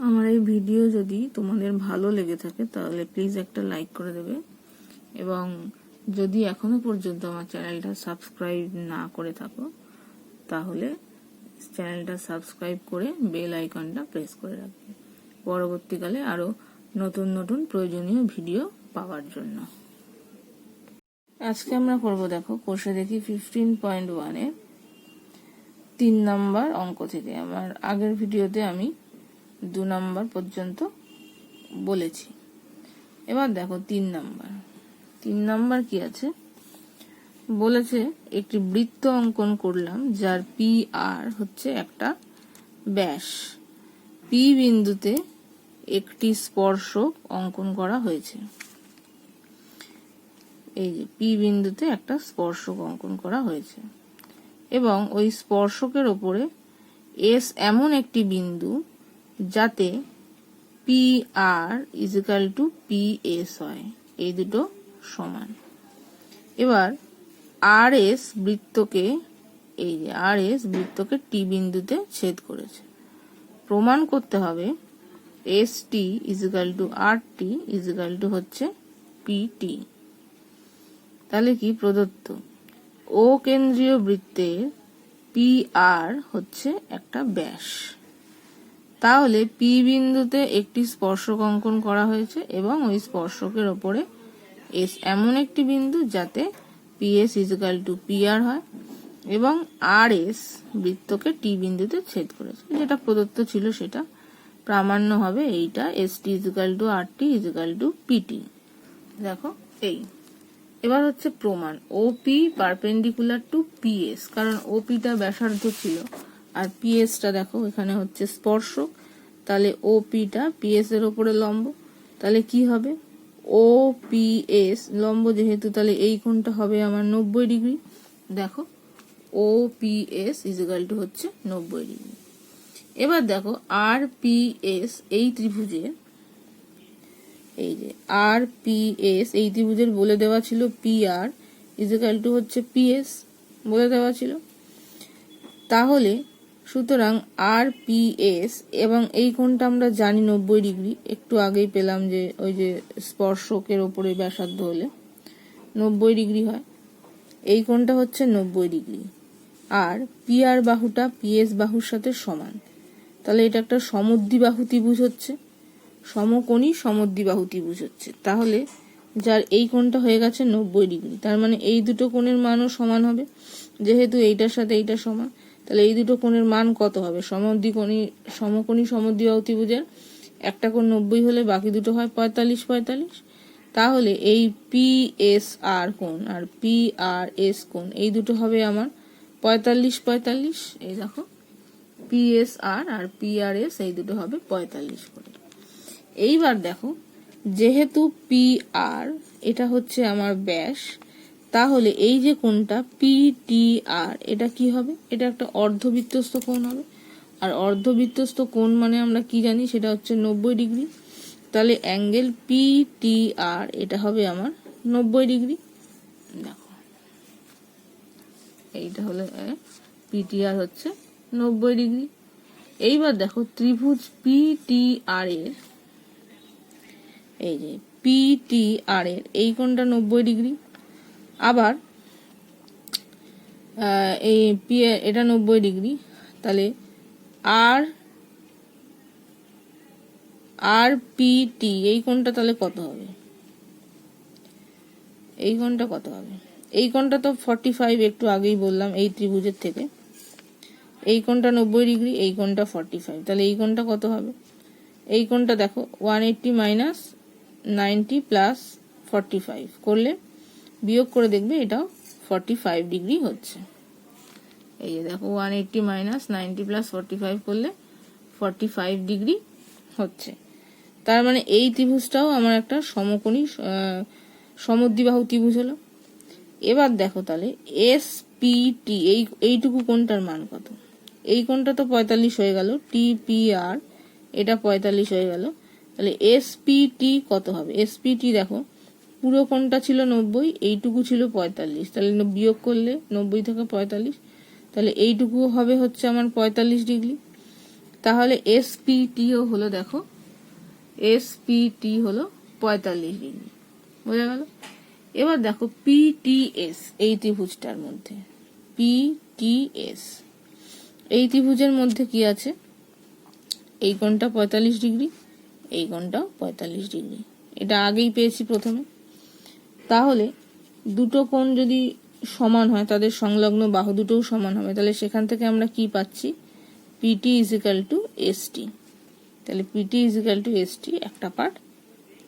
আমার এই ভিডিও যদি তোমাদের ভালো লেগে থাকে তাহলে প্লিজ একটা লাইক করে দেবে, এবং যদি এখনো পর্যন্ত আমার চ্যানেলটা সাবস্ক্রাইব না করে থাকো তাহলে চ্যানেলটা সাবস্ক্রাইব করে বেল আইকনটা প্রেস করে রাখবে পরবর্তীকালে আরো নতুন নতুন প্রয়োজনীয় ভিডিও পাওয়ার জন্য। আজকে আমরা করব, দেখো কোষে দেখি 15.1 এর 3 নাম্বার অঙ্ক থেকে। আমার আগের ভিডিওতে আমি 2 নাম্বার পর্যন্ত বলেছি। এবার দেখো 3 নাম্বার কি আছে বলেছে, একটি বৃত্ত অঙ্কন করলাম যার পি আর হচ্ছে একটা ব্যাস। পি বিন্দুতে একটি স্পর্শক অঙ্কন করা হয়েছে। এই যে পি বিন্দুতে একটা স্পর্শক অঙ্কন করা হয়েছে এবং ওই স্পর্শকের ওপরে এস এমন একটি বিন্দু যাতে P R is equal to P S হয়, এই দুটো সমান। এবার আর এস বৃত্তকে, এই যে আর এস বৃত্তকে টি বিন্দুতে ছেদ করেছে। প্রমাণ করতে হবে S T is equal two R T is equal to হচ্ছে পি টি। তাহলে কি প্রদত্ত ও কেন্দ্রীয় বৃত্তের পি আর হচ্ছে একটা ব্যাস। তাহলে পি বিন্দুতে একটি স্পর্শক অঙ্কন করা হয়েছে এবং ওই স্পর্শকের ওপরে এস এমন একটি বিন্দু যাতে P S is equal to P R হয় এবং আর এস বৃত্তকে টি বিন্দুতে ছেদ করেছে। যেটা প্রদত্ত ছিল সেটা প্রামাণ্য হবে এইটা, এস টি ইজিক্যাল টু আর টি ইজিক্যাল টু পিটি। দেখো এই এবার হচ্ছে প্রমাণ ওপি পারপেন্ডিকুলার টু পিএস, কারণ ওপিটা ব্যাসার্ধ ছিল আর পিএসটা দেখো এখানে হচ্ছে স্পর্শক। তাহলে ওপিটা পিএস এর উপরে লম্ব। তাহলে কি হবে ও পিএস লম্ব যেহেতু, তাহলে এই কোণটা হবে আমার 90 ডিগ্রি। দেখো ও পিএস ইজিক্যাল টু হচ্ছে 90 ডিগ্রি। এবার দেখো আর পিএস এই ত্রিভুজের, এই যে আর পি এস এই ত্রিভুজের বলে দেওয়া ছিল পি আর ইজিক্যাল টু হচ্ছে পিএস বলে দেওয়া ছিল। তাহলে সুতরাং আর পি এস এবং এই কোণটা আমরা জানি 90 ডিগ্রি, একটু আগেই পেলাম যে ওই যে স্পর্শকের ওপরে ব্যাসার্ধ হলে 90 ডিগ্রি হয়, এই কোণটা হচ্ছে 90 ডিগ্রি। আর পি আর বাহুটা পিএস বাহুর সাথে সমান, তাহলে এটা একটা সমদ্বিবাহু ত্রিভুজ হচ্ছে, সমকোণী সমদ্বিবাহু ত্রিভুজ হচ্ছে। তাহলে যার এই কোণটা হয়ে গেছে 90 ডিগ্রি, তার মানে এই দুটো কোণের মানও সমান হবে। যেহেতু এইটার সাথে এইটা সমান, তাহলে এই দুটো কোণের মান কত হবে? সমকোণী সমদ্বিবাহু ত্রিভুজের একটা কোণ 90 হলে বাকি দুটো হয় 45। তাহলে এই পি এস আর কোণ আর পি আর এস কোণ এই দুটো হবে আমার 45। এই দেখো পি এস আর পি আর এস এই দুটো হবে 45 করে। এইবার দেখো যেহেতু পি আর এটা হচ্ছে আমার ব্যাস, তাহলে এই যে কোণটা পি টি আর এটা কি হবে? এটা একটা অর্ধবৃত্তস্থ কোণ হবে। আর অর্ধবৃত্তস্থ কোণ মানে আমরা কি জানি, সেটা হচ্ছে 90 ডিগ্রি। তাহলে অ্যাঙ্গেল পি টি আর এটা হবে আমার 90 ডিগ্রি। দেখো এইটা হলো পি টি আর হচ্ছে 90 ডিগ্রি। এইবার দেখো ত্রিভুজ পি টি আর এর, এই যে পি টি আর এর এই কোণটা 90 ডিগ্রি। আবার এই পি এটা 90 ডিগ্রি। তাহলে আর পি টি এই কোণটা তাহলে কত হবে? এই কোণটা কত হবে? এই কোণটা তো 45, একটু আগেই বললাম এই ত্রিভুজের থেকে। এই কোণটা 90 ডিগ্রি, এই কোণটা 45, তাহলে এই কোণটা কত হবে? এই কোণটা দেখো 180 মাইনাস 90 প্লাস 45 করলে বিয়োগ করে দেখবে এটাও 45 ডিগ্রি হচ্ছে। এই যে দেখো 180 মাইনাস 90 প্লাস 45 করলে 45 ডিগ্রি হচ্ছে। তার মানে এই ত্রিভুজটাও আমার একটা সমকোণী সমদ্বিবাহু ত্রিভুজ হলো। এবার দেখো তাহলে এস পি টি এইটুকু কোণটার মান কত? এই কোণটা তো 45 হয়ে গেল, টি পি আর এটা 45 হয়ে গেল। তাহলে এস পি টি কত হবে? এস পি টি দেখো পুরো কোণটা ছিল 90, এইটুকু ছিল 45, তাহলে বিয়োগ করলে 90 থেকে 45, তাহলে এইটুকু হবে হচ্ছে আমার 45 ডিগ্রি। তাহলে এসপিটিও হলো, দেখো এসপিটি হলো 45 ডিগ্রি, বোঝা গেল। এবার দেখো পিটিএস, এই ত্রিভুজটার মধ্যে পিটিএস, এই ত্রিভুজের মধ্যে কি আছে, এই কোণটা 45 ডিগ্রি, এই কোণটাও 45 ডিগ্রি, এটা আগেই পেয়েছি প্রথমে। তাহলে দুটো কোণ যদি সমান হয়, তাদের সংলগ্ন বাহু দুটোও সমান হবে, তাহলে সেখান থেকে আমরা কি পাচ্ছি, PT is equal to ST. তাহলে PT is equal to ST একটা পার্ট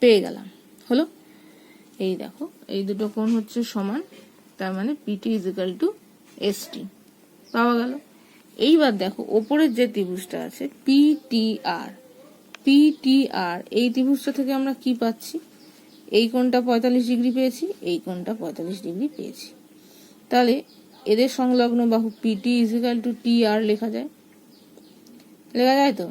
পেয়ে গেলাম, হলো। এই দেখো এই দুটো কোণ হচ্ছে সমান, তার মানে PT is equal to ST পাওয়া গেল। এইবার দেখো ওপরের যে ত্রিভুজটা আছে পিটিআর, পিটিআর এই ত্রিভুজটা থেকে আমরা কি পাচ্ছি, এই কোণটা 45 ডিগ্রি পেয়েছি, এই কোণটা 45 ডিগ্রি পেয়েছি। তাহলে এদের সংলগ্ন বাহু PT is equal to TR লেখা যায়, লেখা যায় তো,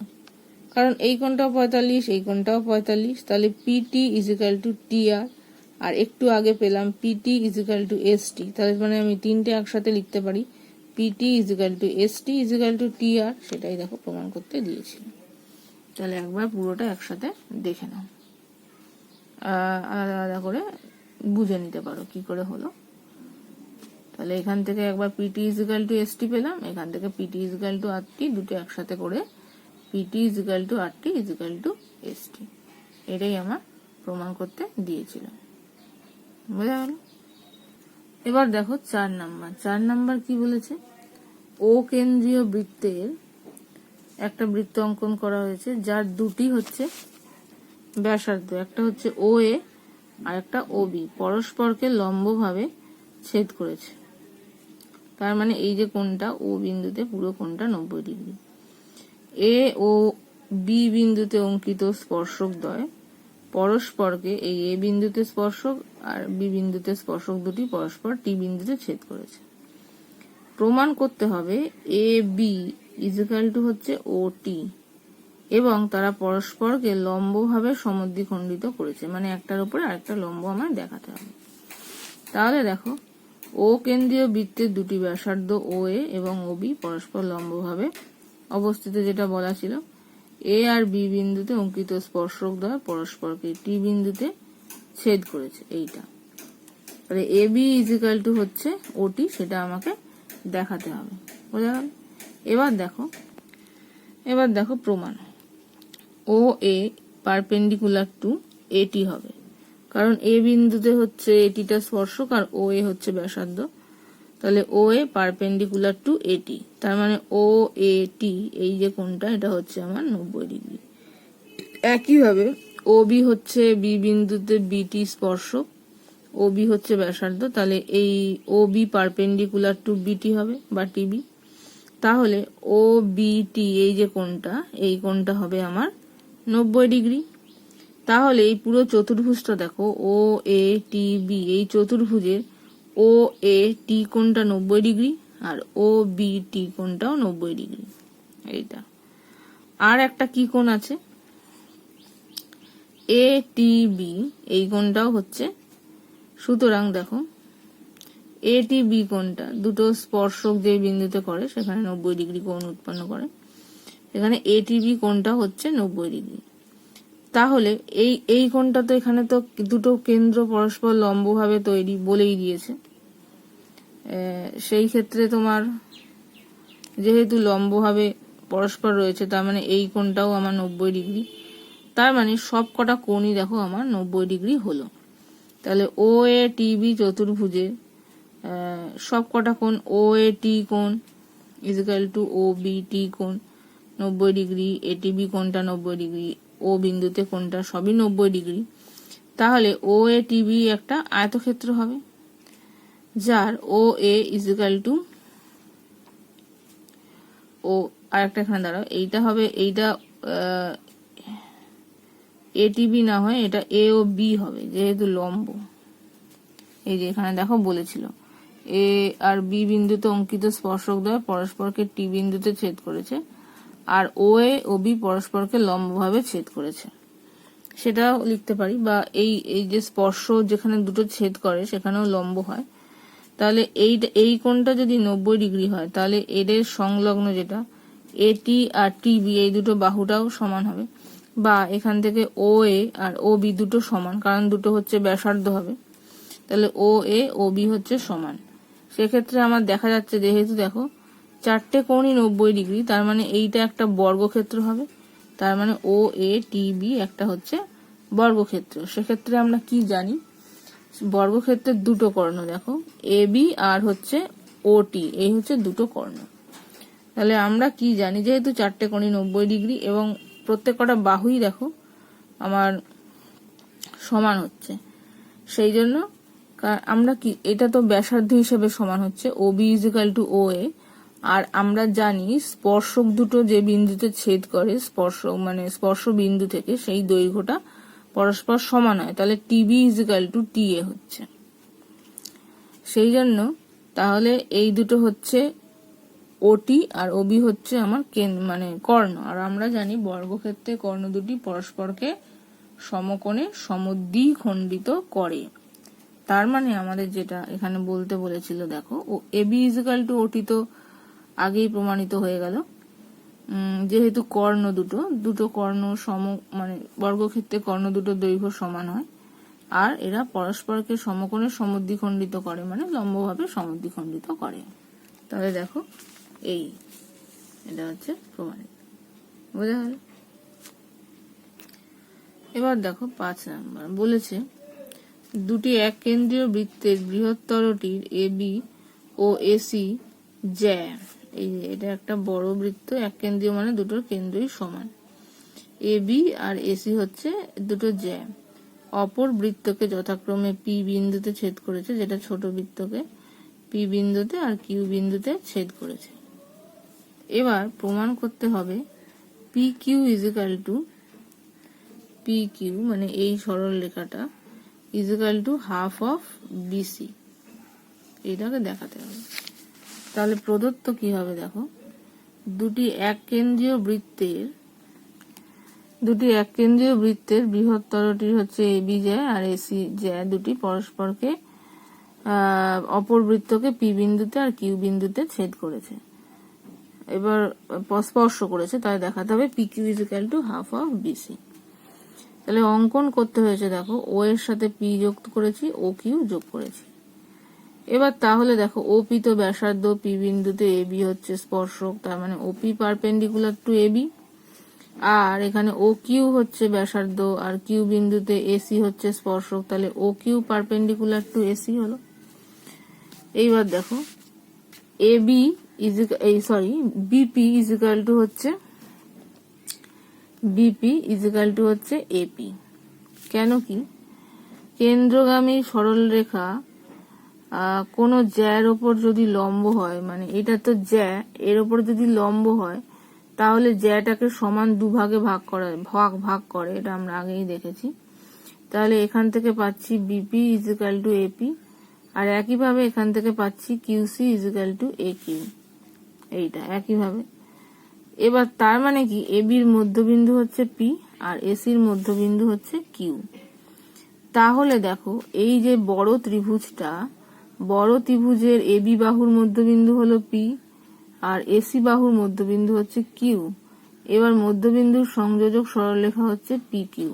কারণ এই কোণটাও 45, এই কোণটাও 45, তাহলে PT is equal to TR. আর একটু আগে পেলাম PT is equal to ST, তাহলে মানে আমি তিনটে একসাথে লিখতে পারি, PT is equal to ST is equal to TR, সেটাই দেখো প্রমাণ করতে দিয়েছিল। তাহলে একবার পুরোটা একসাথে দেখে নাও, আলাদা আলাদা করে বুঝে নিতে পারো কি করে হলো। তাহলে এখান থেকে একবার PT is equal to ST পেলাম, এখান থেকে PT is equal to RT, দুটো একসাথে করে PT is equal to RT is equal to ST, এটাই আমার প্রমাণ করতে দিয়েছিল, বোঝা গেল। এবার দেখো 4 নাম্বার, 4 নাম্বার কি বলেছে, ও কেন্দ্রীয় বৃত্তের একটা বৃত্ত অঙ্কন করা হয়েছে, যার দুটি হচ্ছে ব্যাসার্ধ, একটা হচ্ছে ও এ আর একটা ও বি, পরস্পরকে লম্বভাবে ছেদ করেছে। তার মানে এই যে কোণটা ও বিন্দুতে, পুরো কোণটা 90 ডিগ্রি। এ ও বি বিন্দুতে অঙ্কিত স্পর্শক দ্বয় পরস্পরকে, এই এ বিন্দুতে স্পর্শক আর বি বিন্দুতে স্পর্শক দুটি পরস্পর টি বিন্দুতে ছেদ করেছে। প্রমাণ করতে হবে A B is equal two হচ্ছে ও টি, এবং তারা পরস্পরকে লম্বভাবে সমদ্বিখণ্ডিত করেছে, মানে একটার উপরে আরেকটা লম্ব আমায় দেখাতে হবে। তাহলে দেখো ও কেন্দ্রীয় বৃত্তের দুটি ব্যাসার্ধ ও এ এবং ও বি পরস্পর লম্বভাবে অবস্থিত, যেটা বলা ছিল, এ আর বি বিন্দুতে অঙ্কিত স্পর্শক দ্বয় পরস্পরকে টি বিন্দুতে ছেদ করেছে, এইটা। তাহলে A B is equal two হচ্ছে ওটি, সেটা আমাকে দেখাতে হবে, বোঝা গেল। এবার দেখো প্রমাণ, ও এ পারপেন্ডিকুলার টু এটি হবে, কারণ এ বিন্দুতে হচ্ছে এটিটা স্পর্শক আর ও এ হচ্ছে ব্যাসার্ধ, তাহলে ও এ পারপেন্ডিকুলার টু এটি, তার মানে ও এ টি, এই যে কোণটা এটা হচ্ছে আমার 90 ডিগ্রি। একইভাবে ও বি হচ্ছে বি বিন্দুতে বিটি স্পর্শক, ও বি হচ্ছে ব্যাসার্ধ, তাহলে এই ও বি পারপেন্ডিকুলার টু বিটি হবে বা টিবি, তাহলে ও বি টি এই যে কোণটা, এই কোণটা হবে আমার 90 ডিগ্রি। তাহলে এই পুরো চতুর্ভুজটা দেখো ও এ টি বি, এই চতুর্ভুজের ও এ টি কোণটা 90 ডিগ্রি আর ও বি টি কোণটাও 90 ডিগ্রি, এইটা। আর একটা কি কোণ আছে, এ টি বি, এই কোণটাও হচ্ছে, সুতরাং দেখো এ টি বি কোণটা দুটো স্পর্শক যে বিন্দুতে করে সেখানে 90 ডিগ্রি কোণ উৎপন্ন করে, এখানে এ টি বি কোণটা হচ্ছে 90 ডিগ্রি। তাহলে এই কোণটা তো, এখানে তো দুটো কেন্দ্র পরস্পর লম্বভাবে তৈরি বলেই দিয়েছে, সেই ক্ষেত্রে তোমার যেহেতু লম্বভাবে পরস্পর রয়েছে, তার মানে এই কোণটাও আমার 90 ডিগ্রি, তার মানে সব কটা কোণই দেখো আমার 90 ডিগ্রি হলো। তাহলে ও এ টি বি চতুর্ভুজে সব কটা কোণ, ও এ টি কোণ is equal to O B T কোণ 90 ডিগ্রি, এ টি বি কোণটা 90 ডিগ্রি, ও বিন্দুতে কোণটা সবই 90 ডিগ্রি। তাহলে ও এ টি বি একটা আয়তক্ষেত্র হবে, যার ও এ ইজ ইকাল টু ও, আর একটা এখানে দাঁড়াও, এইটা হবে, এইটা এটিবি না হয় এটা এ ও বি হবে, যেহেতু লম্ব। এই যে এখানে দেখো বলেছিল এ আর বি বিন্দুতে অঙ্কিত স্পর্শক দ্বয় পরস্পরকে টি বিন্দুতে ছেদ করেছে, আর ও এ ও বি পরস্পরকে লম্বভাবে ছেদ করেছে, সেটাও লিখতে পারি। বা এই যে স্পর্শ যেখানে দুটো ছেদ করে সেখানেও লম্ব হয়, তাহলে এই কোণটা যদি 90 ডিগ্রি হয়, তাহলে এদের সংলগ্ন যেটা এটি আর টিবি এই দুটো বাহুটাও সমান হবে, বা এখান থেকে ও এ আর ও বি দুটো সমান, কারণ দুটো হচ্ছে ব্যাসার্ধ হবে, তাহলে ও এ ও বি হচ্ছে সমান। সেক্ষেত্রে আমার দেখা যাচ্ছে যেহেতু দেখো চারটে কোণই 90 ডিগ্রি, তার মানে এইটা একটা বর্গক্ষেত্র হবে, তার মানে ও এ টি বি একটা হচ্ছে বর্গক্ষেত্র। সেক্ষেত্রে আমরা কি জানি, বর্গক্ষেত্রের দুটো কর্ণ দেখো এ বি আর হচ্ছে ও টি, এই হচ্ছে দুটো কর্ণ। তাহলে আমরা কি জানি, যেহেতু চারটে কোণই 90 ডিগ্রি এবং প্রত্যেকটা বাহুই দেখো আমার সমান হচ্ছে, সেই জন্য আমরা কি এটা তো ব্যাসার্ধ হিসেবে সমান হচ্ছে ও বি ইজিক্যাল টু ও এ। আর আমরা জানি স্পর্শক দুটো যে বিন্দুতে ছেদ করে, স্পর্শ বিন্দু থেকে সেই দৈর্ঘ্যটা পরস্পর সমান হয়, তাহলে টিবি ইজিক্যাল টু টি এ হচ্ছে। সেই জন্য তাহলে এই দুটো হচ্ছে ওটি আর ওবি হচ্ছে আমার কর্ণ। আর আমরা জানি বর্গক্ষেত্রে কর্ণ দুটি পরস্পরকে সমকোণে সমদ্বিখণ্ডিত করে। তার মানে আমাদের যেটা এখানে বলতে বলেছিল দেখো, ও এবি ইজিক্যাল টু ওটি তো আগেই প্রমাণিত হয়ে গেল, যেহেতু কর্ণ দুটো কর্ণ বর্গক্ষেত্রে কর্ণ দুটো দৈর্ঘ্য সমান হয়, আর এরা পরস্পরকে সমকোণে সমদ্বিখণ্ডিত করে, মানে লম্বভাবে সমদ্বিখণ্ডিত করে। তাহলে দেখো এটা হচ্ছে প্রমাণিত, বোঝা গেল। এবার দেখো 5 নাম্বার বলেছে দুটি এক কেন্দ্রীয় বৃত্তের বৃহত্তরটির এ বি ও এসি জ্যা, এই যে এটা একটা বড় বৃত্ত, এক কেন্দ্রীয় মানে দুটোর কেন্দ্রই সমান, এ বি আর এসি হচ্ছে দুটো জ্যা, অপর বৃত্তকে যথাক্রমে পি বিন্দুতে ছেদ করেছে, যেটা ছোট বৃত্তকে পি বিন্দুতে আর কিউ বিন্দুতে ছেদ করেছে। এবার প্রমাণ করতে হবে P Q is equal to P Q, মানে এই সরল রেখাটা is equal to half of BC, এইটাকে দেখাতে হবে। তাহলে প্রদত্ত কি হবে দেখো, দুটি এক কেন্দ্রীয় বৃত্তের বৃহত্তরটি হচ্ছে এ বি জ্যা আর এসি জ্যা দুটি পরস্পরকে অপর বৃত্তকে পি বিন্দুতে আর কিউ বিন্দুতে ছেদ করেছে, এবার স্পর্শ করেছে, তাই দেখাতে হবে P Q is equal to half of BC. তাহলে অঙ্কন করতে হয়েছে দেখো, ও এর সাথে পি যোগ করেছি, ও কিউ যোগ করেছি। এবার তাহলে দেখো ওপি তো ব্যাসার্ধ, পি বিন্দুতে এ বি হচ্ছে স্পর্শক, তার মানে ওপি পারপেন্ডিকুলার টু এ বি, আর এখানে ও কিউ হচ্ছে ব্যাসার্ধ আর কিউ বিন্দুতে এসি হচ্ছে স্পর্শক, তাহলে O Q perpendicular to AC হলো। এইবার দেখো বিপি ইজিক্যাল টু হচ্ছে এপি। কেন কি, কেন্দ্রগামী সরল রেখা কোন জ্যার ওপর যদি লম্ব হয়, মানে এটা তো জ্যা, এর ওপর যদি লম্ব হয় তাহলে জ্যাটাকে সমান দুভাগে ভাগ করে, এটা আমরা আগেই দেখেছি। তাহলে এখান থেকে পাচ্ছি বিপি ইজিক্যাল টু এপি, আর একইভাবে এখান থেকে পাচ্ছি কিউসি ইজিক্যাল টু এ কিউ, এইটা একইভাবে। এবার তার মানে কি, এবির মধ্যবিন্দু হচ্ছে পি আর এসির মধ্যবিন্দু হচ্ছে কিউ। তাহলে দেখো এই যে বড় ত্রিভুজের এবি বাহুর মধ্যবিন্দু হলো পি আর এসি বাহুর মধ্যবিন্দু হচ্ছে কিউ। এবার মধ্যবিন্দুর সংযোজক সরলরেখা হচ্ছে পি কিউ।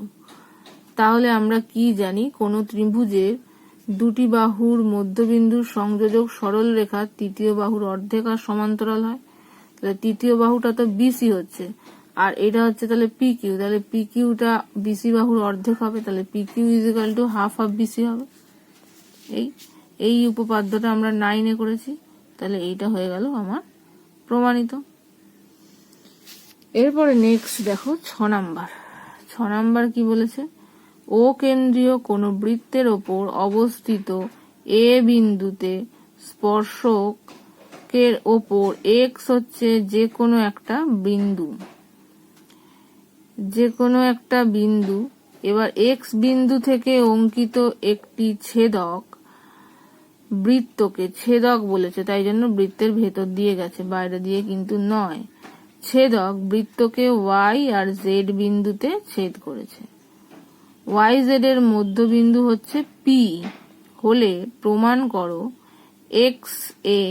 তাহলে আমরা কি জানি, কোন ত্রিভুজের দুটি বাহুর মধ্যবিন্দুর সংযোজক সরল রেখা তৃতীয় বাহুর অর্ধেক আর সমান্তরাল হয়, তাহলে তৃতীয় বাহুটা তো বিসি হচ্ছে, আর এটা হচ্ছে তাহলে পি কিউ, তাহলে পি কিউটা বিসি বাহুর অর্ধেক হবে, তাহলে P Q is equal to half of BC হবে। এই উপপাদ্যটা আমরা 9-এ করেছি, তাহলে এইটা হয়ে গেল আমার প্রমাণিত। এরপরে নেক্সট দেখো 6 নাম্বার কি বলেছে, ও কেন্দ্রীয় কোন বৃত্তের ওপর অবস্থিত এ বিন্দুতে স্পর্শকের ওপর এক্স হচ্ছে যে কোনো একটা বিন্দু, এবার এক্স বিন্দু থেকে অঙ্কিত একটি ছেদক বৃত্তকে, ছেদক বলেছে তাই জন্য বৃত্তের ভেতর দিয়ে গেছে, বাইরে দিয়ে কিন্তু নয়, ছেদক বৃত্তকে ওয়াই আর জেড বিন্দুতে ছেদ করেছে। ওয়াই জেড এর মধ্যবিন্দু হচ্ছে পি হলে প্রমাণ করো এক্স এ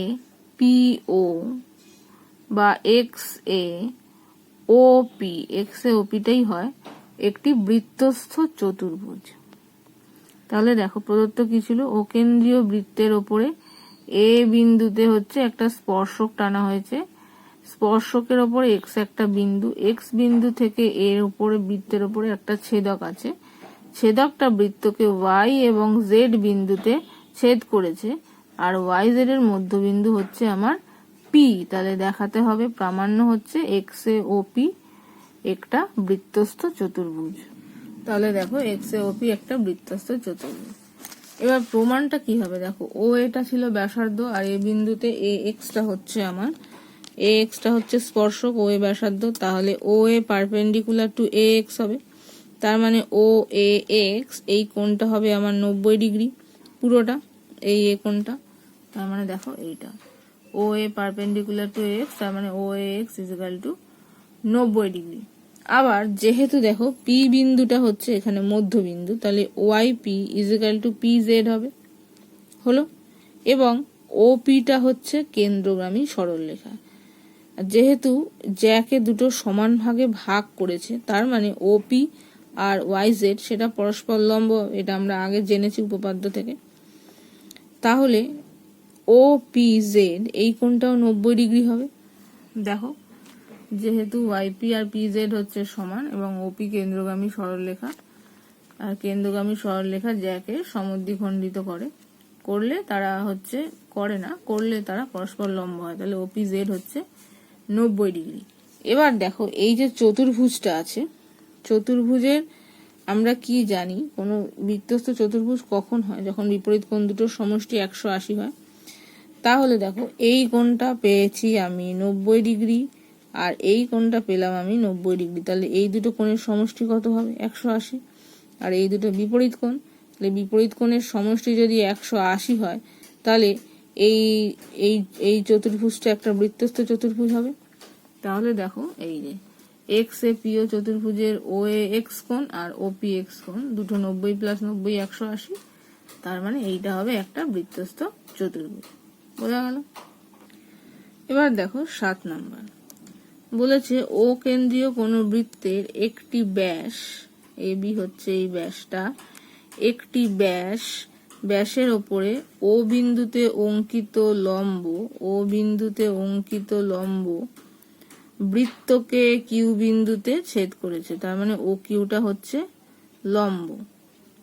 পি ও বা এক্স এ ও পি, এক্স এ ও পিটাই হয় একটি বৃত্তস্থ চতুর্ভুজ। তাহলে দেখো প্রদত্ত কি ছিল, অকেন্দ্রীয় বৃত্তের ওপরে এ বিন্দুতে হচ্ছে একটা স্পর্শক টানা হয়েছে, স্পর্শকের ওপরে এক্স একটা বিন্দু, এক্স বিন্দু থেকে এর উপরে বৃত্তের ওপরে একটা ছেদক আছে, ছেদকটা বৃত্তকে ওয়াই এবং জেড বিন্দুতে ছেদ করেছে, আর ওয়াই জেড এর মধ্যবিন্দু হচ্ছে আমার পি। তাহলে দেখাতে হবে প্রামাণ্য হচ্ছে এক্স এ ও পি একটা বৃত্তস্থ চতুর্ভুজ। তাহলে দেখো এক্স এ ও পি একটা বৃত্তস্থ চতুর্ভুজ। এবার প্রমাণটা কি হবে, দেখো ও এটা ছিল ব্যাসার্ধ, আর এ বিন্দুতে এ এক্সটা হচ্ছে আমার, এ এক্সটা হচ্ছে স্পর্শক, ও এ ব্যাসার্ধ, তাহলে ও A perpendicular two A x হবে। তার মানে ও এ এক্স এই কোণটা হবে আমার 90 ডিগ্রি পুরোটা, এই এ কোণটা। তার মানে দেখো এইটা O A perpendicular to X, তার মানে O A X is equal to 90 degree. আবার যেহেতু দেখো পি বিন্দুটা হচ্ছে এখানে মধ্যবিন্দু, তাহলে Y P is equal to P Z হবে, হলো। এবং ও পিটা হচ্ছে কেন্দ্রগামী সরলরেখা। যেহেতু জ্যাকে দুটো সমান ভাগে ভাগ করেছে, তার মানে ওপি আর ওয়াই জেড সেটা পরস্পর লম্ব, এটা আমরা আগে জেনেছি উপপাদ্য থেকে। তাহলে ও পি জেড এই কোণটাও 90 ডিগ্রি হবে। দেখো যেহেতু ওয়াইপি আর পি জেড হচ্ছে সমান এবং ওপি কেন্দ্রগামী সরলরেখা, আর কেন্দ্রগামী সরলরেখা জ্যাকে সমদ্বিখণ্ডিত করলে তারা হচ্ছে করলে তারা পরস্পর লম্ব হয়, তাহলে ওপি জেড হচ্ছে 90 ডিগ্রি। এবার দেখো এই যে চতুর্ভুজটা আছে, চতুর্ভুজের আমরা কি জানি, কোনো বৃত্তস্থ চতুর্ভুজ কখন হয়, যখন বিপরীত কোণ দুটোর সমষ্টি 180 হয়। তাহলে দেখো এই কোণটা পেয়েছি আমি 90 ডিগ্রি, আর এই কোণটা পেলাম আমি 90 ডিগ্রি, তাহলে এই দুটো কোণের সমষ্টি কত হবে, 180। আর এই দুটো বিপরীত কোণ, তাহলে বিপরীত কোণের সমষ্টি যদি 180 হয়, তাহলে এই এই এই চতুর্ভুজটা একটা বৃত্তস্থ চতুর্ভুজ হবে। তাহলে দেখো এই যে এক্স এ পি ও চতুর্ভুজের ও এ এক্স কোণ আর ও পি এক্স কোণ দুটো 90 প্লাস 90 180, তার মানে এইটা হবে একটা বৃত্তস্থ চতুর্ভুজ। বোঝা গেল? এবার দেখো 7 নাম্বার বলেছে ও কেন্দ্রীয় কোনো বৃত্তের একটি ব্যাস, এ বি হচ্ছে এই ব্যাসটা, একটি ব্যাসের ওপরে ও বিন্দুতে অঙ্কিত লম্ব বৃত্তকে কিউ বিন্দুতে ছেদ করেছে, তার মানে ও কিউটা হচ্ছে লম্ব।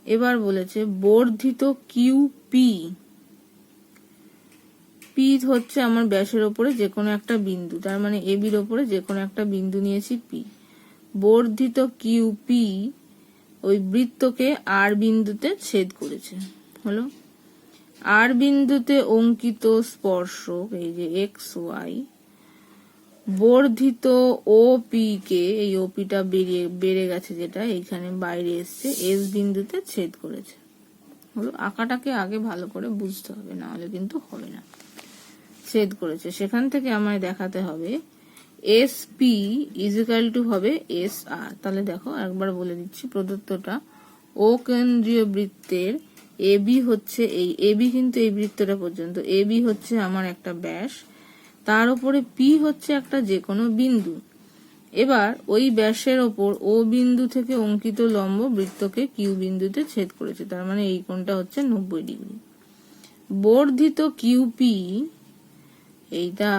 এবার বলেছে বর্ধিত কিউ পি, পি হচ্ছে আমার ব্যাসের ওপরে যে কোনো একটা বিন্দু, তার মানে এ বির ওপরে যে কোনো একটা বিন্দু নিয়েছি পি, বর্ধিত কিউ পি ওই বৃত্তকে আর বিন্দুতে ছেদ করেছে, হলো। আর বিন্দুতে অঙ্কিত স্পর্শক এই যে এক্স ওয়াই বর্ধিত ও পি কে, এই ও পিটা বেড়ে গেছে যেটা এইখানে বাইরে এসছে, এস বিন্দুতে ছেদ করেছে, হলো। আঁকাটাকে আগে ভালো করে বুঝতে হবে, না হলে কিন্তু হবে না। ছেদ করেছে, সেখান থেকে আমায় দেখাতে হবে S P is equal two হবে এস আর। তাহলে দেখো একবার বলে দিচ্ছি প্রদত্তটা, ও কেন্দ্রীয় বৃত্তের এ বি হচ্ছে এই এ বি, কিন্তু এই বৃত্তটা পর্যন্ত এ বি হচ্ছে আমার একটা ব্যাস, তার উপরে পি হচ্ছে একটা যে কোনো বিন্দু। এবার ওই ব্যাসের ওপর ও বিন্দু থেকে অঙ্কিত লম্ব বৃত্তকে কিউ বিন্দুতে ছেদ করেছে, তার মানে এই কোণটা হচ্ছে 90 ডিগ্রি। বর্ধিত কিউ পি এইটা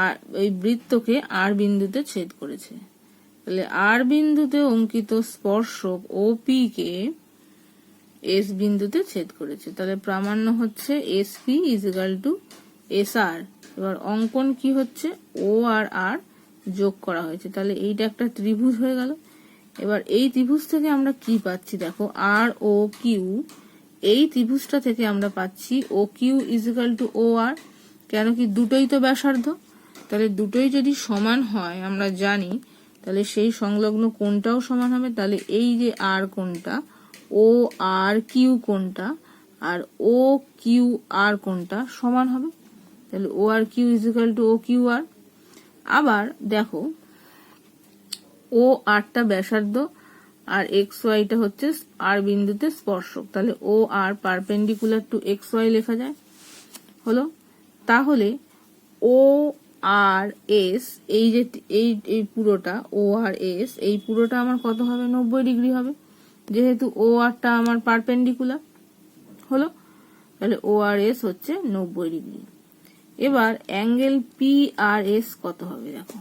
আর ওই বৃত্তকে আর বিন্দুতে ছেদ করেছে, তাহলে আর বিন্দুতে অঙ্কিত স্পর্শক ও পি কে এস বিন্দুতে ছেদ করেছে, তাহলে প্রামাণ্য হচ্ছে S P is equal to S R. এবার অঙ্কন কি হচ্ছে, ও আর আর যোগ করা হয়েছে, তাহলে এইটা একটা ত্রিভুজ হয়ে গেল। এবার এই ত্রিভুজ থেকে আমরা কি পাচ্ছি, দেখো আর ও কিউ, এই ত্রিভুজটা থেকে আমরা পাচ্ছি O Q is equal to ও আর। কেন কি, দুটোই তো ব্যাসার্ধ, তাহলে দুটোই যদি সমান হয় আমরা জানি, তাহলে সেই সংলগ্ন কোণটাও সমান হবে। তাহলে এই যে আর কোণটা, ও আর কিউ কোণটা আর ও কিউ আর কোণটা সমান হবে, তাহলে O R Q is equal to O Q R. আবার দেখো ও আরটা ব্যাসার্ধ আর এক্স ওয়াইটা হচ্ছে আর বিন্দুতে স্পর্শক, তাহলে O R perpendicular to X Y লেখা যায়, হলো। তাহলে ও আর এস, এই যে এই পুরোটা ও আর এস, এই পুরোটা আমার কত হবে? 90 ডিগ্রি হবে, যেহেতু ও আরটা আমার পারপেন্ডিকুলার হলো, তাহলে ও আর এস হচ্ছে 90 ডিগ্রি। এবার অ্যাঙ্গেল পি আর এস কত হবে? দেখো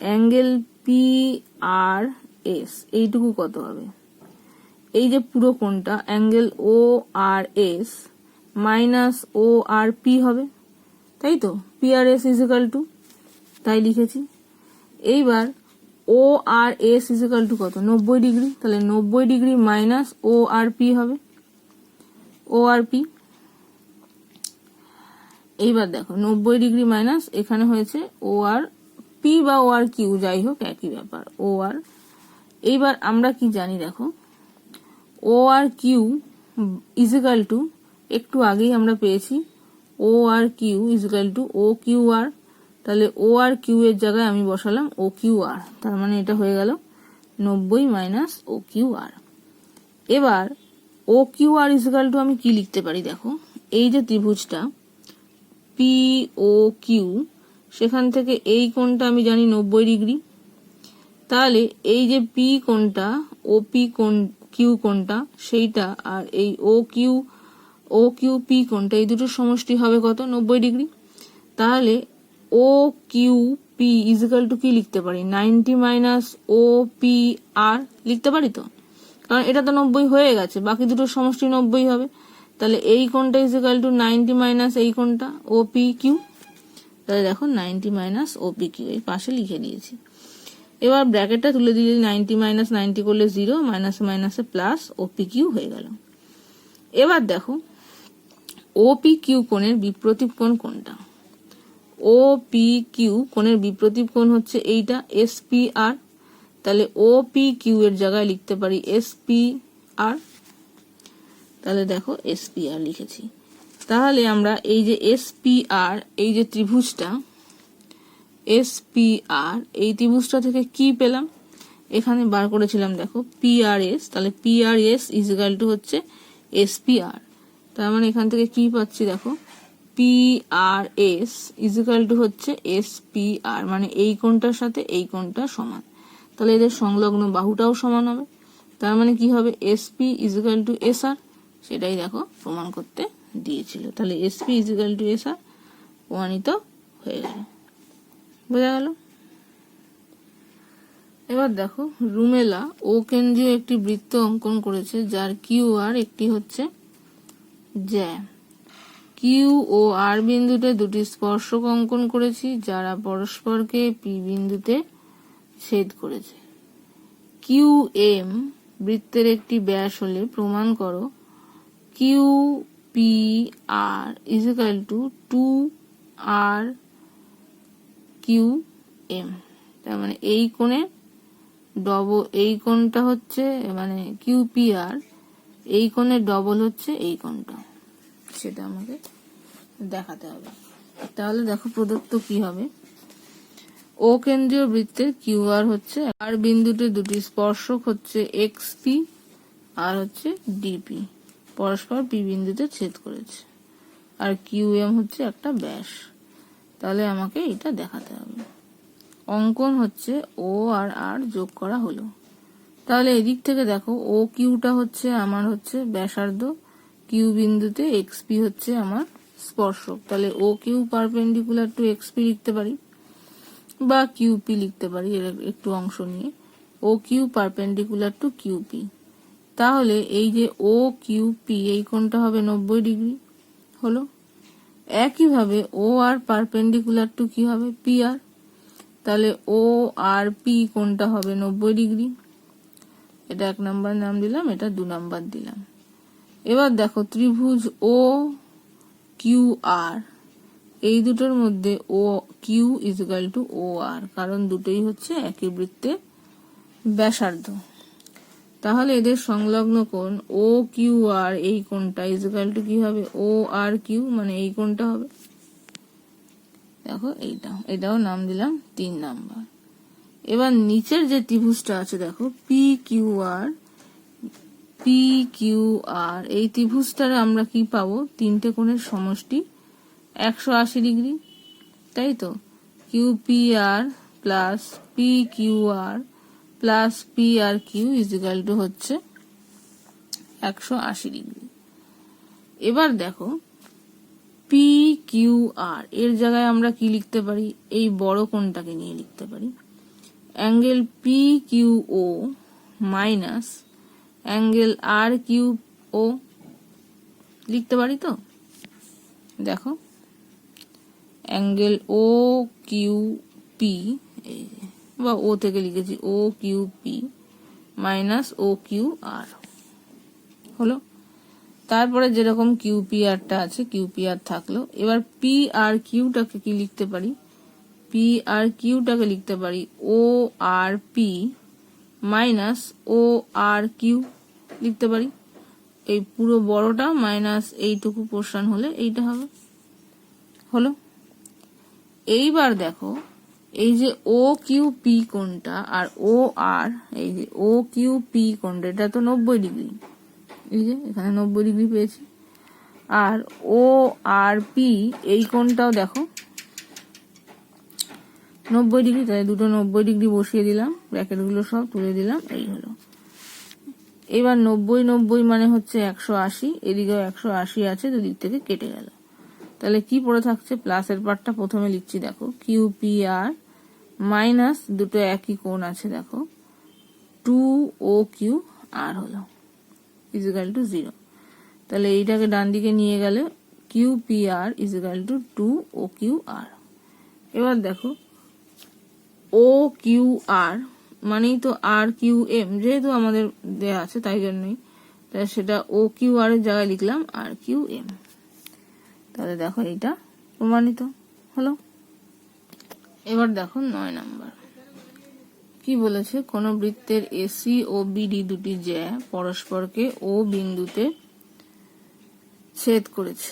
অ্যাঙ্গেল পি আর এস এইটুকু কত হবে? এই যে পুরো কোণটা অ্যাঙ্গেল ও আর এস মাইনাস ও আর পি হবে, তাই তো? P R S is equal two, তাই লিখেছি। এইবার ও আর এস ইজিক্যাল টু কত? 90 ডিগ্রি, তাহলে 90 ডিগ্রি মাইনাস ও আর পি হবে, ও আর পি। এইবার দেখো 90 ডিগ্রি মাইনাস এখানে হয়েছে ও আর পি বা ও আর কিউ, যাই হোক একই ব্যাপার, ও আর। এইবার আমরা কি জানি দেখো, ও আর কিউ ইজিক্যাল টু, একটু আগেই আমরা পেয়েছি ও R Q is equal two O Q আর, তাহলে ও আর কিউ এর জায়গায় আমি বসালাম ও কিউ আর, তার মানে এটা হয়ে গেল 90 মাইনাস ও কিউ আর। এবার ও কিউ আর ইজিক্যাল টু আমি কি লিখতে পারি দেখো, এই যে ত্রিভুজটা পি ও কিউ, সেখান থেকে এই কোণটা আমি জানি 90 ডিগ্রি, তাহলে এই যে পি কোণটা ও পি কোণ কিউ কোণটা সেইটা, আর এই ও কিউ পি কোণটা, এই দুটোর সমষ্টি হবে কত? 90 ডিগ্রি। তাহলে O Q P is equal two কি লিখতে পারি? 90 মাইনাস ও পি আর লিখতে পারি তো, কারণ এটা তো 90 হয়ে গেছে, বাকি দুটোর সমষ্টি 90 হবে। তাহলে এই কোণটা ইজিক্যাল টু 90 মাইনাস এই কোণটা ও পি কিউ, তাহলে দেখো 90 মাইনাস ও পি কিউ এই পাশে লিখে দিয়েছি। এবার ব্র্যাকেটটা তুলে দিলে 90 মাইনাস 90 করলে 0, মাইনাসে মাইনাসে প্লাস, ও পি কিউ হয়ে গেল। এবার দেখো ও পি কিউ কোণের বিপ্রতীপ কোণ কোনটা? ও পি কিউ কোণের বিপ্রতীপ কোণ হচ্ছে এইটা এস পি আর, তাহলে ও পি কিউ এর জায়গায় লিখতে পারি এস পি আর, তাহলে দেখো এস পি আর লিখেছি। তাহলে আমরা এই যে এস পি আর, এই যে ত্রিভুজটা এস পি আর, এই ত্রিভুজটা থেকে কি পেলাম? এখানে বার করেছিলাম দেখো পি আর এস, তাহলে P R S is equal to হচ্ছে এস পি আর, তার মানে এখান থেকে কি পাচ্ছি দেখো, P R S is equal to হচ্ছে এস পি আর, মানে এই কোণটার সাথে এই কোণটা সমান, তাহলে এদের সংলগ্ন বাহুটাও সমান হবে, তার মানে কি হবে? S P is equal to S R, সেটাই দেখো প্রমাণ করতে দিয়েছিল। তাহলে S P is equal to S R প্রমাণিত হয়ে গেল, বোঝা গেল? এবার দেখো রুমেলা ও কেন্দ্রীয় একটি বৃত্ত অঙ্কন করেছে, যার কিউ আর একটি হচ্ছে জ্যা। কিউ ও আর বিন্দুতে দুটি স্পর্শক অঙ্কন করেছি, যারা পরস্পরকে পি বিন্দুতে ছেদ করেছে। কিউ এম বৃত্তের একটি ব্যাস হলে প্রমাণ করো Q P R is equal two 2 আর কিউ এম, তার মানে এই কোণে এই কোণটা হচ্ছে মানে কিউ পি আর, এই কোণের ডবল হচ্ছে এই কোণটা, সেটা আমাকে দেখাতে হবে। তাহলে দেখো প্রদত্ত কি হবে, ও কেন্দ্রীয় বৃত্তের কিউ আর হচ্ছে, আর বিন্দুতে দুটি স্পর্শক হচ্ছে এক্স পি আর হচ্ছে ডিপি, পরস্পর পি বিন্দুতে ছেদ করেছে, আর কিউ এম হচ্ছে একটা ব্যাস। তাহলে আমাকে এটা দেখাতে হবে। অঙ্কন হচ্ছে ও আর আর যোগ করা হলো। তাহলে এদিক থেকে দেখো ও কিউটা হচ্ছে আমার হচ্ছে ব্যাসার্ধ, কিউ বিন্দুতে এক্স পি হচ্ছে আমার স্পর্শক, তাহলে O Q perpendicular to X P লিখতে পারি, বা কিউ পি লিখতে পারি এর একটু অংশ নিয়ে, O Q perpendicular to Q P. তাহলে এই যে ও কিউ পি এই কোণটা হবে 90 ডিগ্রি হলো। একইভাবে ও আর পারপেন্ডিকুলার টু কি হবে? পি আর, তাহলে ও আর পি কোণটা হবে 90 ডিগ্রি, এটা 1 নাম্বার নাম দিলাম, এটা 2 নাম্বার দিলাম। এবার দেখো ত্রিভুজ ও কিউ আর, এই দুটোর মধ্যে ও কিউ ইজিক্যাল টু ও আর, কারণ দুটোই হচ্ছে একই বৃত্তের ব্যাসার্ধ। তাহলে এদের সংলগ্ন কোণ ও কিউ আর, এই কোণটা ইজিক্যাল টু কি হবে? ও আর কিউ, মানে এই কোণটা হবে। দেখো এটাও নাম দিলাম 3 নাম্বার। এবার নিচের যে ত্রিভুজটা আছে দেখো পি কিউ আর, এই ত্রিভুজটার আমরা কি পাবো? তিনটে কোণের সমষ্টি 180 ডিগ্রি, তাই তো। QPR plus PQR plus PRQ is equal to হচ্ছে 180 ডিগ্রি। এবার দেখো PQR এর জায়গায় আমরা কি লিখতে পারি, এই বড় কোণটাকে নিয়ে লিখতে পারি angle PQO minus angle RQO লিখতে পারি তো। দেখো অ্যাঙ্গেল OQP বা ও থেকে লিখেছি OQP মাইনাস OQR হলো। তারপরে যেরকম QPRটা আছে QPR থাকলো। এবার PRQটাকে কি লিখতে পারি, PRQটাকে লিখতে পারি ORP মাইনাস ORQ লিখতে পারি। এই পুরো বড়টা মাইনাস এইটুকু পোর্শন হলে এইটা হবে, হলো। এইবার দেখো এই যে OQP কোণটা আর OR, এই যে OQP কোণটা এটা তো 90 ডিগ্রি, এই যে এখানে 90 ডিগ্রি পেয়েছি। আর ORP এই কোণটাও দেখো 90 ডিগ্রি, তাই দুটো 90 ডিগ্রি বসিয়ে দিলাম, ব্র্যাকেটগুলো সব তুলে দিলাম, এই হলো। এবার 90 মানে হচ্ছে 180, এদিকেও 180 আছে, দুদিক থেকে কেটে গেল। তাহলে কি পড়ে থাকছে, প্লাসের পার্টটা প্রথমে লিখছি, দেখো QPR মাইনাস দুটো একই কোণ আছে, দেখো 2OQR হলো ইজিক্যাল টু 0। তাহলে এইটাকে ডান দিকে নিয়ে গেলে QPR ইজিক্যাল টু 2OQR। এবার দেখো OQR মানেই তো RQM, যেহেতু আমাদের দেয়া আছে তাই জন্যই, তাই সেটা OQR এর জায়গায় লিখলাম RQM। তাহলে দেখো এইটা প্রমাণিত হলো। এবার দেখো 9 নাম্বার কি বলেছে, কোন বৃত্তের AC ও BD দুটি জ্যা পরস্পরকে O বিন্দুতে ছেদ করেছে।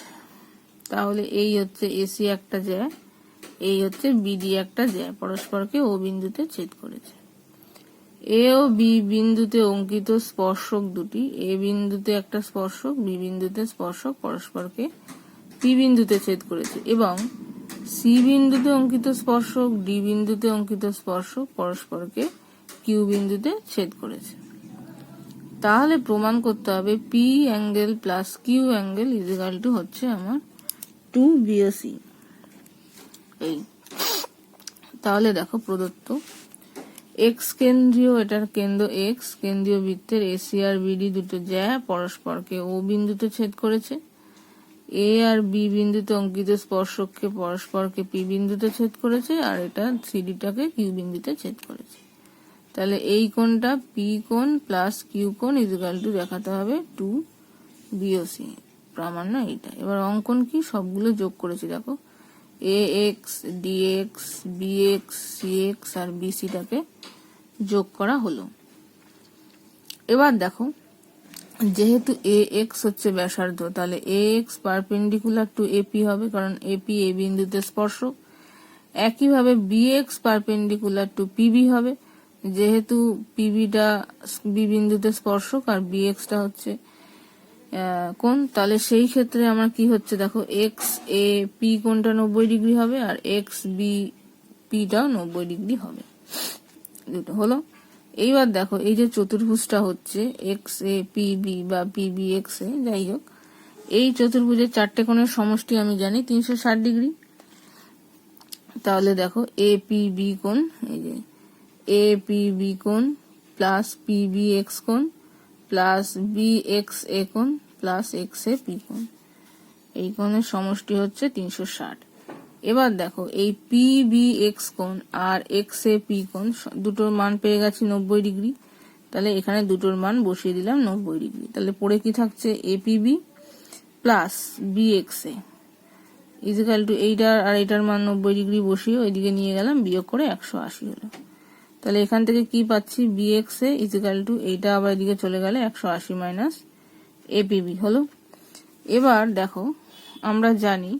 তাহলে এই হচ্ছে AC একটা জ্যা, এই হচ্ছে BD একটা জ্যা, পরস্পরকে O বিন্দুতে ছেদ করেছে। A ও B বিন্দুতে অঙ্কিত স্পর্শক দুটি, A বিন্দুতে একটা স্পর্শক, B বিন্দুতে স্পর্শক পরস্পরকে P বিন্দুতে ছেদ করেছে, এবং C বিন্দুতে অঙ্কিত স্পর্শক, D বিন্দুতে অঙ্কিত স্পর্শক পরস্পরকে Q বিন্দুতে ছেদ করেছে। তাহলে প্রমাণ করতে হবে P angle plus Q angle is equal to হচ্ছে আমার 2BC। এই তাহলে দেখো প্রদত্ত X কেন্দ্রীয়, এটার কেন্দ্র X কেন্দ্রীয় বৃত্তের AC আর BD দুটো জ্যা পরস্পরকে O বিন্দুতে ছেদ করেছে। A আর B বিন্দুতে অঙ্কিত স্পর্শককে পরস্পরকে P বিন্দুতে ছেদ করেছে, আর এটা CDটাকে Q বিন্দুতে ছেদ করেছে। তাহলে এই কোণটা P কোণ প্লাস Q কোণ ইজিক্যাল টু দেখাতে হবে 2BC, প্রামাণ্য এইটা। এবার অঙ্কন কি, সবগুলো যোগ করেছি, দেখো AX DX BX CX আর BCটাকে যোগ করা হলো। এবার দেখো যেহেতু AX হচ্ছে ব্যাসার্ধ, তাহলে AX পারপেন্ডিকুলার টু AP হবে, কারণ AP A বিন্দুতে স্পর্শক। একইভাবে BX পারপেন্ডিকুলার টু PB হবে, যেহেতু PBটা B বিন্দুতে স্পর্শক আর BXটা হচ্ছে কোণ। তাহলে সেই ক্ষেত্রে আমার কি হচ্ছে, দেখো XAP কোণটা 90 ডিগ্রি হবে আর XBPটাও 90 ডিগ্রি হবে, দুটো হলো। এইবার দেখো এই যে চতুর্ভুজটা হচ্ছে XAPB বা PBXA, যাই হোক, এই চতুর্ভুজের চারটে কোণের সমষ্টি আমি জানি 360 ডিগ্রি। তাহলে দেখো APB কোণ, এই যে APB কোণ প্লাস PBX কোণ প্লাস BXA কোণ প্লাস XAP কোণ, এই কোণের সমষ্টি হচ্ছে 360। এবার দেখো এই PBX কোণ আর XAP কোণ দুটোর মান পেয়ে গেছি 90 ডিগ্রি, তাহলে এখানে দুটোর মান বসিয়ে দিলাম 90 ডিগ্রি। তাহলে পড়ে কি থাকছে, APB plus BXA is equal to এইটার আর এটার মান 90 ডিগ্রি বসিয়ে ওইদিকে নিয়ে গেলাম, বিয়োগ করে 180 হলো। তাহলে এখান থেকে কি পাচ্ছি, BXA ইজিক্যাল টু এইটা আবার এদিকে চলে গেলে 180 মাইনাস APB হলো। এবার দেখো আমরা জানি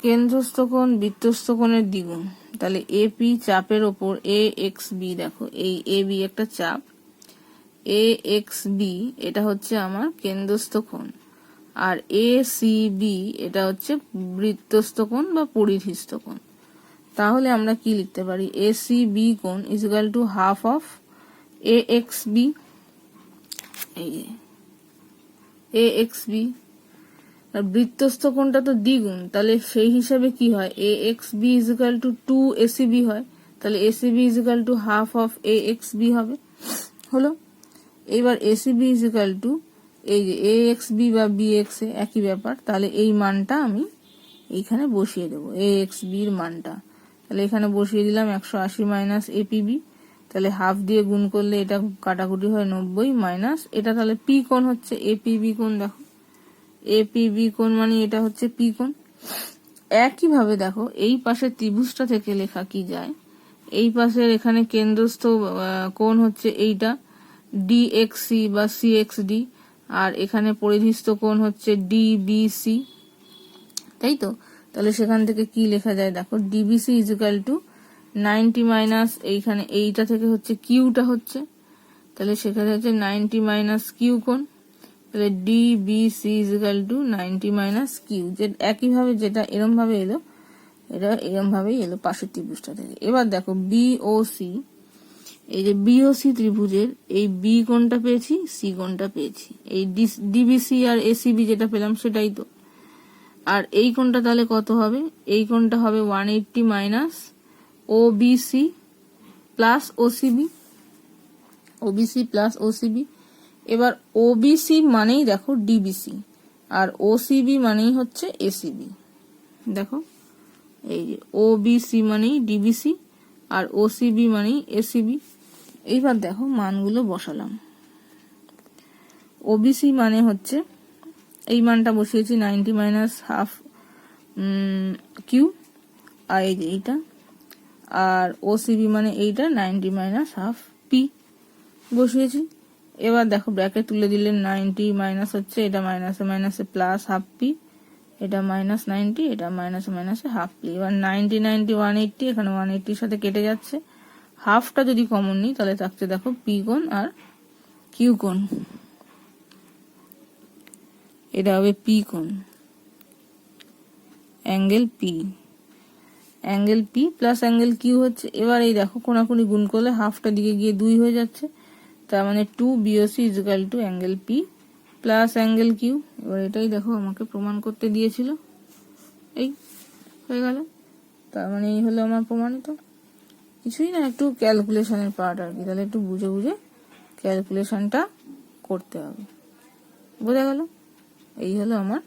কেন্দ্রস্থ কোণ বৃত্তস্থ কোণের দ্বিগুণ, তাহলে AP চাপের ওপর AXB, দেখো এই AB একটা চাপ, AXB এটা হচ্ছে আমার কেন্দ্রস্থ কোণ, আর ACB এটা হচ্ছে বৃত্তস্থ কোণ বা পরিধিস্থ কোণ। তাহলে আমরা কি লিখতে পারি, ACB কোণ is equal two half of AXB। এই AXB আর বৃত্তস্থ কোণটা তো দ্বিগুণ, তাহলে সেই হিসাবে কি হয়, AXB is equal two 2ACB হয়, তাহলে ACB is equal two half of AXB হবে। হলো, এবার ACB ইজ ইকুয়াল টু এই যে AXB বা BX একই ব্যাপার, তাহলে এই মানটা আমি এইখানে বসিয়ে দেবো, AXB এর মানটা। তাহলে এখানে বসিয়ে দিলাম 180 মাইনাস APB, তাহলে হাফ দিয়ে গুণ করলে এটা কাটাকুটি হয় 90 মাইনাস এটা, তাহলে P কোণ হচ্ছে APB কোণ। দেখো APB কোণ মানে এটা হচ্ছে P কোণ। একইভাবে দেখো এই পাশের ত্রিভুজটা থেকে লেখা কি যায়, এই পাশের এখানে কেন্দ্রস্থ কোণ হচ্ছে এইটা DXC বা CXD, আর এখানে পরিধিস্থ কোণ হচ্ছে DBC, তাই তো। তাহলে সেখান থেকে কি লেখা যায়, দেখো DBC is equal to 90 minus এইখানে এইটা থেকে হচ্ছে কিউটা হচ্ছে, তাহলে সেখানে হচ্ছে 90 মাইনাস কিউ কোণ, তাহলে DBC is equal to 90 minus Q. যে একইভাবে যেটা এরম ভাবে এলো, এটা এরম ভাবেই এলো পাশের ত্রিভুজটা থেকে। এবার দেখো BOC, এই যে BOC ত্রিভুজের এই B কোণটা পেয়েছি, C কোণটা পেয়েছি, এই DBC আর ACB যেটা পেলাম সেটাই তো। আর এই কোণটা তাহলে কত হবে, এই কোণটা হবে 180 minus OBC plus OCB, OBC plus OCB। এবার OBC মানেই দেখো DBC আর OCB মানেই হচ্ছে ACB। দেখো এই যে OBC মানেই DBC আর OCB মানেই ACB। এইবার দেখো মানগুলো বসালাম। OBC মানে হচ্ছে এই মানটা বসিয়েছি 90 মাইনাস হাফ কিউ, আর এই যে এইটা, আর OCB মানে এইটা 90 মাইনাস হাফ পি বসিয়েছি। এবার দেখো ব্র্যাকেট তুলে দিলে 90 মাইনাস হচ্ছে এটা মাইনাসে মাইনাসে প্লাস হাফ পি, এটা মাইনাস 90, এটা মাইনাসে মাইনাসে হাফ পি। এবার 90 90 180, এখানে 180 সাথে কেটে যাচ্ছে, হাফটা যদি কমন নিই তাহলে থাকছে দেখো পি কোণ আর কিউ কোণ, এটা হবে পি কোণ, angle P, angle P plus angle Q হচ্ছে। এবার এই দেখো কোনাকুনি গুণ করলে হাফটা দিকে গিয়ে 2 হয়ে যাচ্ছে, তার মানে 2BOC is equal to angle P plus angle Q. এবার এটাই দেখো আমাকে প্রমাণ করতে দিয়েছিল, এই হয়ে গেল। তার মানে এই হলো আমার প্রমাণিত। কিছুই না, একটু ক্যালকুলেশনের পার্ট আর কি, তাহলে একটু বুঝে বুঝে ক্যালকুলেশনটা করতে হবে। বোঝা গেল? এই হলো আমার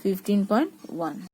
15.1।